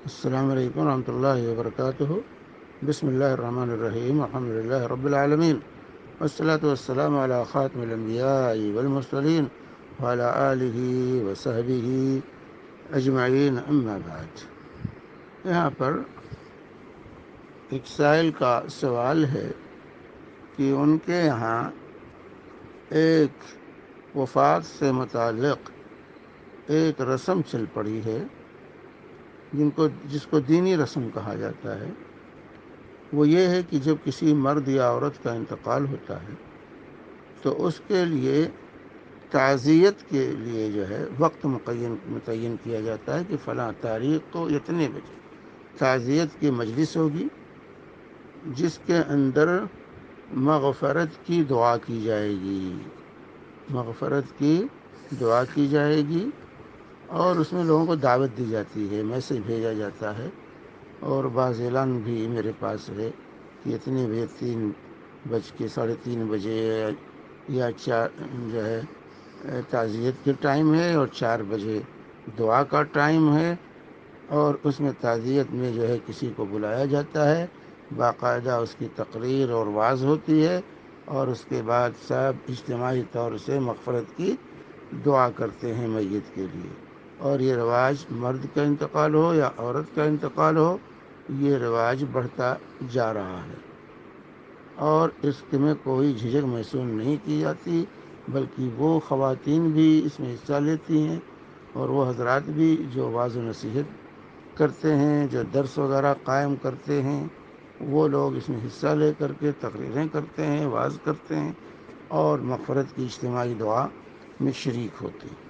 السلام علیکم ورحمۃ اللہ وبرکاتہ۔ بسم اللہ الرحمن الرحیم، الحمد للہ رب العالمین، والصلاة والسلام علی خاتم الانبیاء والمرسلین وعلی آلہ وصحبہ اجمعین، اما بعد۔ یہاں پر ایک سائل کا سوال ہے کہ ان کے یہاں ایک وفات سے متعلق ایک رسم چل پڑی ہے جس کو دینی رسم کہا جاتا ہے۔ وہ یہ ہے کہ جب کسی مرد یا عورت کا انتقال ہوتا ہے تو اس کے لیے تعزیت کے لیے جو ہے وقت متعین کیا جاتا ہے کہ فلاں تاریخ کو اتنے بجے تعزیت کی مجلس ہوگی، جس کے اندر مغفرت کی دعا کی جائے گی، مغفرت کی دعا کی جائے گی، اور اس میں لوگوں کو دعوت دی جاتی ہے، میسج بھیجا جاتا ہے، اور بعض اعلان بھی میرے پاس ہے کہ اتنے بجے 3:30 بجے یا 4 جو ہے تعزیت کے ٹائم ہے، اور 4 بجے دعا کا ٹائم ہے، اور اس میں تعزیت میں جو ہے کسی کو بلایا جاتا ہے، باقاعدہ اس کی تقریر اور وعظ ہوتی ہے، اور اس کے بعد سب اجتماعی طور سے مغفرت کی دعا کرتے ہیں میت کے لیے۔ اور یہ رواج مرد کا انتقال ہو یا عورت کا انتقال ہو، یہ رواج بڑھتا جا رہا ہے، اور اس میں کوئی جھجک محسوس نہیں کی جاتی، بلکہ وہ خواتین بھی اس میں حصہ لیتی ہیں، اور وہ حضرات بھی جو وعظ و نصیحت کرتے ہیں، جو درس وغیرہ قائم کرتے ہیں، وہ لوگ اس میں حصہ لے کر کے تقریریں کرتے ہیں، وعظ کرتے ہیں، اور مغفرت کی اجتماعی دعا میں شریک ہوتے ہیں۔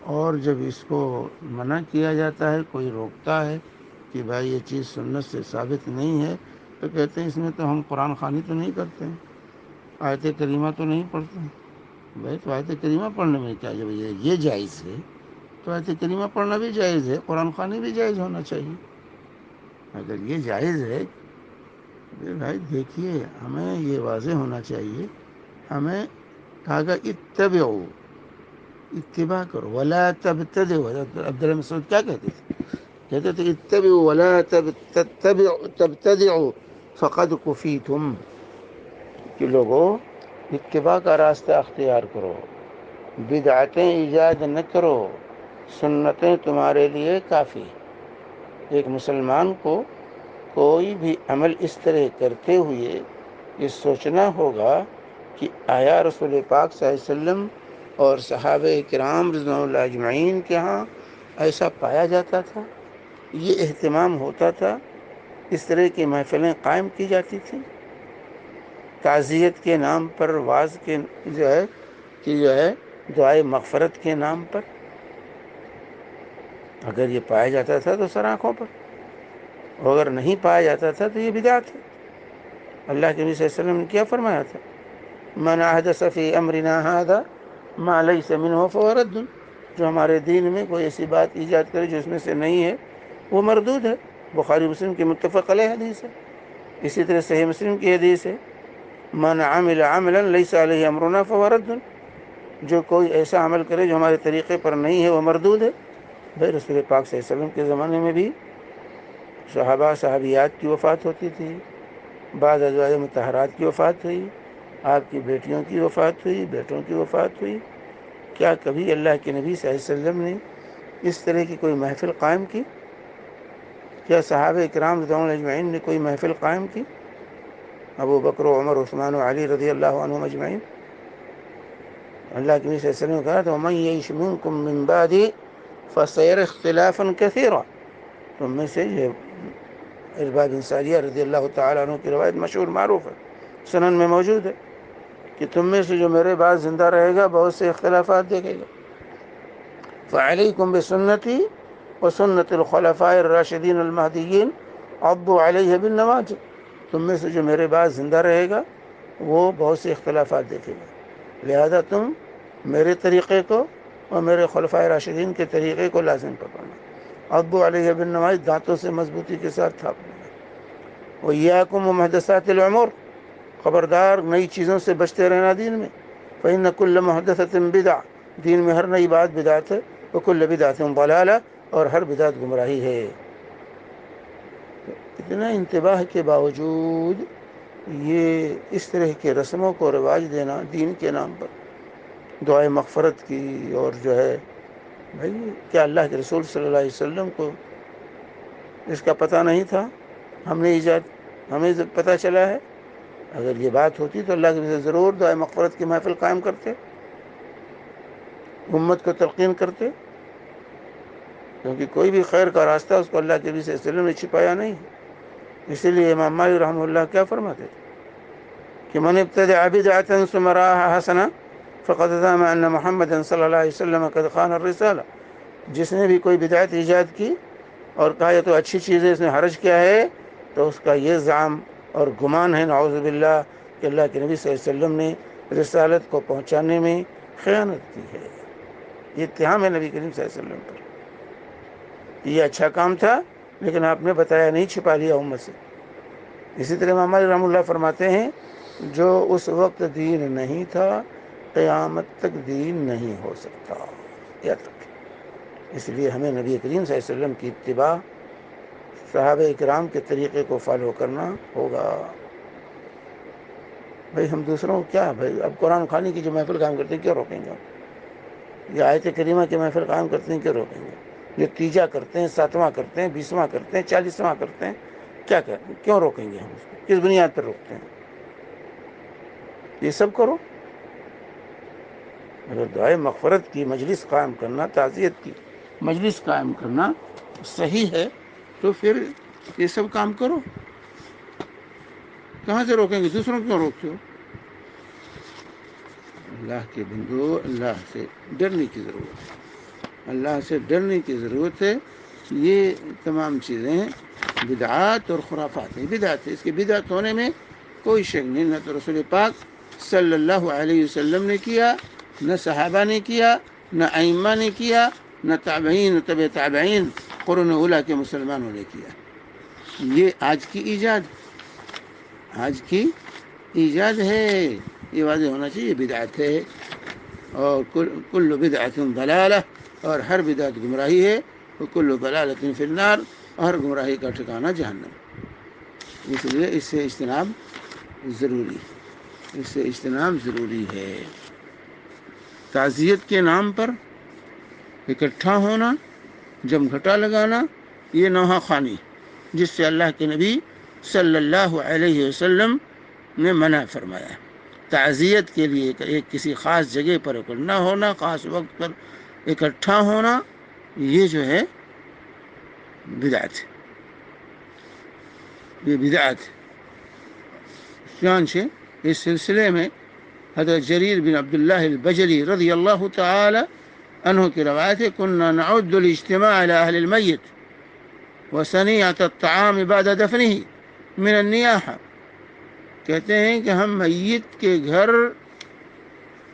اور جب اس کو منع کیا جاتا ہے، کوئی روکتا ہے کہ بھائی یہ چیز سنت سے ثابت نہیں ہے، تو کہتے ہیں اس میں تو ہم قرآن خوانی تو نہیں کرتے ہیں، آیت کریمہ تو نہیں پڑھتے ہیں۔ بھائی تو آیت کریمہ پڑھنے میں کیا، جب یہ جائز ہے تو آیت کریمہ پڑھنا بھی جائز ہے، قرآن خوانی بھی جائز ہونا چاہیے۔ اگر یہ جائز ہے، بھائی دیکھیے ہمیں یہ واضح ہونا چاہیے، ہمیں کہا گا اتبعوا، اتباع کرو، ولا تبتدعوا۔ عبداللہ مسعود کیا کہتے تھے اتبعوا ولا تبتدعوا فقد کفیتم، کہ لوگوں اتباع کا راستہ اختیار کرو، بدعتیں ایجاد نہ کرو، سنتیں تمہارے لیے کافی۔ ایک مسلمان کو کوئی بھی عمل اس طرح کرتے ہوئے یہ سوچنا ہوگا کہ آیا رسول پاک صلی اللہ علیہ وسلم اور صحابہ کرام رضوان اللہ اجمعین کے ہاں ایسا پایا جاتا تھا، یہ اہتمام ہوتا تھا، اس طرح کی محفلیں قائم کی جاتی تھیں، تعزیت کے نام پر، وعظ کے جو ہے دعائے مغفرت کے نام پر۔ اگر یہ پایا جاتا تھا تو سر آنکھوں پر، اور اگر نہیں پایا جاتا تھا تو یہ بدعت ہے۔ اللہ کے نبی صلی اللہ علیہ وسلم نے کیا فرمایا تھا؟ من احدث فی امرنا ھذا ما لیس منہ فہو رد، جو ہمارے دین میں کوئی ایسی بات ایجاد کرے جو اس میں سے نہیں ہے، وہ مردود ہے۔ بخاری مسلم کی متفق علیہ حدیث ہے۔ اسی طرح صحیح مسلم کی حدیث ہے، من عمل عملا لیس علیہ امرنا فہو رد، جو کوئی ایسا عمل کرے جو ہمارے طریقے پر نہیں ہے، وہ مردود ہے۔ بھائی رسول پاک صلی اللہ علیہ وسلم کے زمانے میں بھی صحابہ صحابیات کی وفات ہوتی تھی، بعض ازواج مطہرات کی وفات ہوئی، آپ کی بیٹیوں کی وفات ہوئی، بیٹوں کی وفات ہوئی۔ کیا کبھی اللہ کے نبی صلی اللہ علیہ وسلم نے اس طرح کی کوئی محفل قائم کی؟ کیا صحابہ کرام رضوان اللہ اجمعین نے کوئی محفل قائم کی؟ ابو بکر و عمر عثمان و علی رضی اللہ عنہم اجمعین۔ اللہ کے نبی صلی اللہ علیہ وسلم نے کہا تو ومن یعش منکم من بعدی فسیرى اختلافا کثیرا، تم میں سے یہ ارباد بن ساریہ رضی اللہ تعالیٰ عنہ کی روایت مشہور معروف ہے، سنن میں موجود ہے، کہ تم میں سے جو میرے بعد زندہ رہے گا بہت سے اختلافات دیکھے گا۔ فعلیکم بسنتی وسنت الخلفاء الراشدین المہدیین عضوا علیہ بالنواجذ، تم میں سے جو میرے بعد زندہ رہے گا وہ بہت سے اختلافات دیکھے گا، لہذا تم میرے طریقے کو اور میرے خلفاء راشدین کے طریقے کو لازم پکڑنا، عضوا علیہ بالنواجذ، دانتوں سے مضبوطی کے ساتھ تھاپنا۔ وإیاکم ومحدثات الامور، خبردار نئی چیزوں سے بچتے رہنا دین میں۔ فإن کل محدثۃ بدعہ، دین میں ہر نئی بات بدعت ہے، وکل بدعۃ ضلالہ، اور ہر بدعت گمراہی ہے۔ اتنا انتباہ کے باوجود یہ اس طرح کے رسموں کو رواج دینا دین کے نام پر، دعائے مغفرت کی، اور جو ہے بھائی کیا اللہ کے رسول صلی اللہ علیہ وسلم کو اس کا پتہ نہیں تھا؟ ہمیں پتہ چلا ہے. اگر یہ بات ہوتی تو اللہ کے رسول ضرور دعائے مغفرت کی محفل قائم کرتے، امت کو تلقین کرتے، کیونکہ کوئی بھی خیر کا راستہ اس کو اللہ کے نبی صلی اللہ علیہ وسلم نے چھپایا نہیں. اسی لیے امام مالک رحمہ اللہ کیا فرماتے تھے کہ من ابتدع بدعة ثم رآها حسنة فقد زعم ان محمد صلی اللہ علیہ وسلم قد خان الرسالہ. جس نے بھی کوئی بدعت ایجاد کی اور کہا یہ تو اچھی چیز ہے، اس نے حرج کیا ہے، تو اس کا یہ زعم اور گمان ہے نعوذ باللہ کہ اللہ کے نبی صلی اللہ علیہ وسلم نے رسالت کو پہنچانے میں خیانت کی ہے. یہ اتہام ہے نبی کریم صلی اللہ علیہ وسلم پر. یہ اچھا کام تھا لیکن آپ نے بتایا نہیں، چھپا لیا امت سے. اسی طرح امام مالک رحمہ اللہ فرماتے ہیں جو اس وقت دین نہیں تھا قیامت تک دین نہیں ہو سکتا. یاد رکھیں. اس لیے ہمیں نبی کریم صلی اللہ علیہ وسلم کی اتباع، صحابہ کرام کے طریقے کو فالو کرنا ہوگا. بھائی ہم دوسروں کو کیا، بھائی اب قرآن خوانی کی جو محفل قائم کرتے ہیں کیوں روکیں گے؟ یہ آیت کریمہ کی محفل قائم کرتے ہیں کیوں روکیں گے؟ جو تیجا کرتے ہیں، 7واں کرتے ہیں، 20واں کرتے ہیں، 40واں کرتے ہیں، کیا کرتے ہیں؟ کیوں روکیں گے ہم اس کو؟ کس بنیاد پر روکتے ہیں؟ یہ سب کرو. اگر دعائے مغفرت کی مجلس قائم کرنا، تعزیت کی مجلس قائم کرنا صحیح ہے تو پھر یہ سب کام کرو. کہاں سے روکیں گے؟ دوسروں کیوں روکتے ہو؟ اللہ کے بندو، اللہ سے ڈرنے کی ضرورت ہے. اللہ سے ڈرنے کی ضرورت ہے. یہ تمام چیزیں بدعات اور خرافات ہیں. بدعت ہے، اس کے بدعت ہونے میں کوئی شک نہیں. نہ تو رسول پاک صلی اللہ علیہ وسلم نے کیا، نہ صحابہ نے کیا، نہ ائمہ نے کیا، نہ تابعین و تبع تابعین قرون اولیٰ کے مسلمانوں نے کیا. یہ آج کی ایجاد ہے. یہ واضح ہونا چاہیے بدعت ہے، اور کل بدعت ضلالہ، اور ہر بدعت گمراہی ہے. وکل ضلالۃ فی النار، اور ہر گمراہی کا ٹھکانہ جہنم. اس لیے اس سے اجتناب ضروری ہے. تعزیت کے نام پر اکٹھا ہونا، جمگھٹا لگانا، یہ نوحہ خوانی جس سے اللہ کے نبی صلی اللہ علیہ وسلم نے منع فرمایا. تعزیت کے لیے ایک کسی خاص جگہ پر اکٹھا ہونا، خاص وقت پر اکٹھا ہونا، یہ جو ہے بدعت ہے. یہ بدعت ہے. چنانچہ اس سلسلے میں حضرت جریر بن عبداللہ البجلی رضی اللہ تعالی عنہ کی روایت ہے: كنا نعد الاجتماع على اهل الميت وصنيعة الطعام بعد دفنه من النياحة. کہتے ہیں کہ ہم میت کے گھر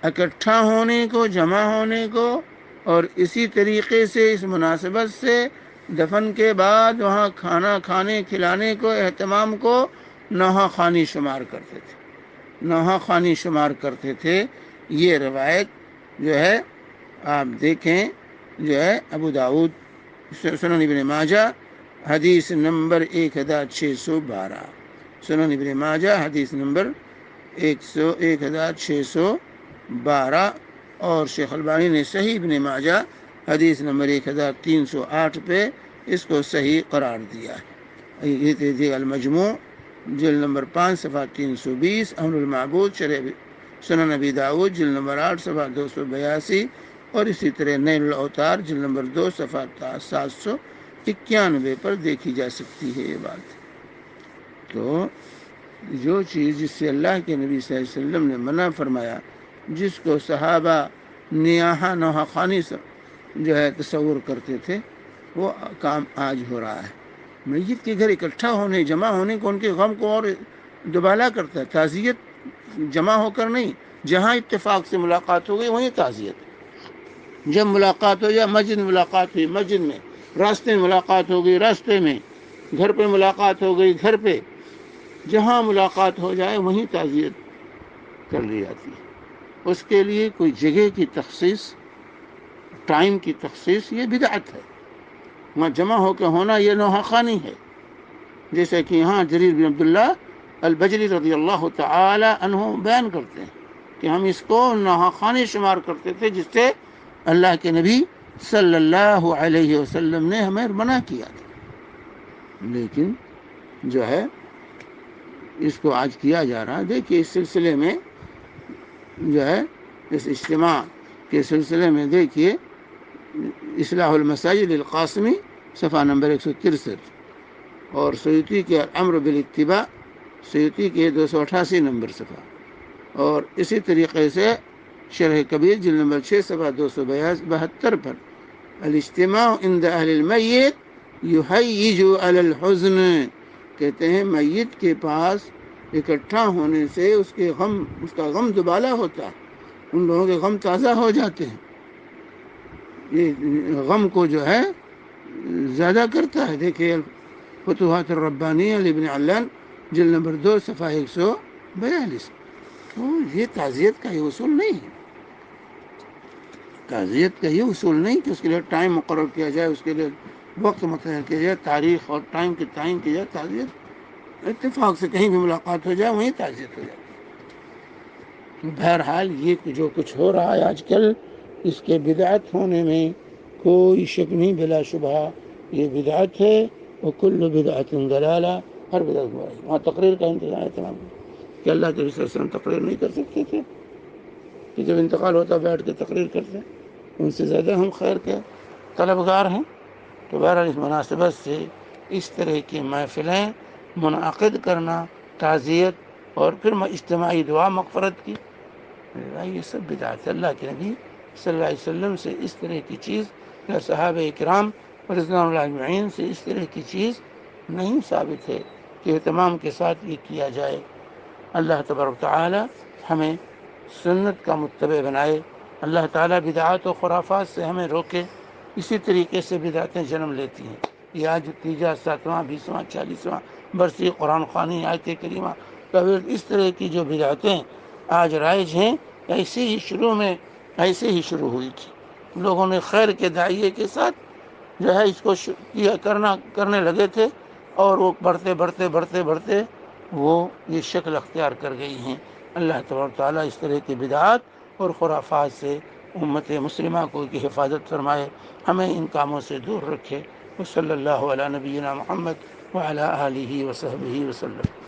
اکٹھا ہونے کو، جمع ہونے کو، اور اسی طریقے سے اس مناسبت سے دفن کے بعد وہاں کھانا کھانے کھلانے کو، اہتمام کو نوحہ خوانی شمار کرتے تھے. یہ روایت جو ہے آپ دیکھیں، جو ہے ابو داؤد، سنن ابن ماجہ حدیث نمبر 1612، سنن ابن ماجہ حدیث نمبر 1612، اور شیخ البانی نے صحیح ابن ماجہ حدیث نمبر 1308 پہ اس کو صحیح قرار دیا ہے. یہ المجموع جلد نمبر 5 صفحہ 320، امر المعبود شرح سنن ابی داؤد جلد نمبر 8 صفحہ 282، اور اسی طرح نیل الاوتار جلد نمبر 2 صفحہ 791 پر دیکھی جا سکتی ہے یہ بات. تو جو چیز جس سے اللہ کے نبی صلی اللہ علیہ وسلم نے منع فرمایا، جس کو صحابہ نیاحہ نوحہ خوانی جو ہے تصور کرتے تھے، وہ کام آج ہو رہا ہے. میت کے گھر اکٹھا ہونے، جمع ہونے کو ان کے غم کو اور دوبالا کرتا ہے. تعزیت جمع ہو کر نہیں، جہاں اتفاق سے ملاقات ہو گئی وہیں تعزیت. جب ملاقات ہو جائے، مسجد میں ملاقات ہوئی مسجد میں، راستے میں ملاقات ہو گئی راستے میں، گھر پہ ملاقات ہو گئی گھر پہ، جہاں ملاقات ہو جائے وہیں تعزیت کر لی جاتی ہے. اس کے لیے کوئی جگہ کی تخصیص، ٹائم کی تخصیص، یہ بدعت ہے. وہاں جمع ہو کے ہونا یہ نوحہ خوانی ہے. جیسے کہ یہاں جریر بن عبداللہ البجلی رضی اللہ تعالی عنہ بیان کرتے ہیں کہ ہم اس کو ناحقانہ شمار کرتے تھے جس سے اللہ کے نبی صلی اللہ علیہ وسلم نے ہمیں منع کیا تھا، لیکن جو ہے اس کو آج کیا جا رہا ہے۔ دیکھیے اس سلسلے میں جو ہے اس اجتماع کے سلسلے میں دیکھیے اصلاح المساجد القاسمی صفحہ نمبر 163 اور سیوطی کے امر بالاتباع سیوطی کے 288 نمبر صفحہ، اور اسی طریقے سے شرح کبیر جلد نمبر 6 صفحہ 272 پر الاجتماع عند اہل المیت یحیج علی الحزن، کہتے ہیں میت کے پاس اکٹھا ہونے سے اس کا غم دوبالا ہوتا ہے، ان لوگوں کے غم تازہ ہو جاتے ہیں، یہ غم کو جو ہے زیادہ کرتا ہے۔ دیکھیے فتوحات الربانیہ لابن علان جلد نمبر 2 صفحہ 142۔ تو یہ تعزیت کا یہ اصول نہیں ہے، تعزیت کا یہ اصول نہیں کہ اس کے لیے ٹائم مقرر کیا جائے، اس کے لیے وقت مقرر کیا جائے، تاریخ اور ٹائم کی تعین کی جائے۔ تعزیت اتفاق سے کہیں بھی ملاقات ہو جائے وہیں تعزیت ہو جائے۔ بہرحال یہ جو کچھ ہو رہا ہے آج کل، اس کے بدعت ہونے میں کوئی شک نہیں، بلا شبہ یہ بدعت ہے، وکل بدعت ضلالہ، ہر بدعت گمراہی۔ وہاں تقریر کا انتظام ہے تمام کہ اللہ کے رسول صلی اللہ علیہ وسلم تقریر نہیں کر سکتے تھے کہ جب انتقال ہوتا بیٹھ کے تقریر کرتے، ان سے زیادہ ہم خیر کے طلبگار ہیں۔ تو بہرحال اس مناسبت سے اس طرح کی محفلیں منعقد کرنا، تعزیت اور پھر اجتماعی دعا مغفرت کی، یہ سب بدعت ہے۔ اللہ کے نبی صلی اللہ علیہ وسلم سے اس طرح کی چیز یا صحابہ کرام رضوان اللہ اجمعین سے اس طرح کی چیز نہیں ثابت ہے کہ اہتمام کے ساتھ یہ کیا جائے۔ اللہ تبارک تعالی ہمیں سنت کا متبع بنائے، اللہ تعالیٰ بدعات و خرافات سے ہمیں روکے۔ اسی طریقے سے بدعتیں جنم لیتی ہیں، یہ آج 3واں 7واں 20واں 40واں برسی قرآن خوانی آیت کریمہ، اس طرح کی جو بدعتیں آج رائج ہیں ایسے ہی شروع ہوئی تھی۔ لوگوں نے خیر کے داعیے کے ساتھ جو ہے اس کو کرنے لگے تھے، اور وہ بڑھتے وہ یہ شکل اختیار کر گئی ہیں۔ اللہ تبارک تعالیٰ اس طرح کی بدعات اور خرافات سے امت مسلمہ کو کی حفاظت فرمائے، ہمیں ان کاموں سے دور رکھے۔ وصلی اللہ علی نبینا محمد وعلی آلہ وصحبہ وسلم۔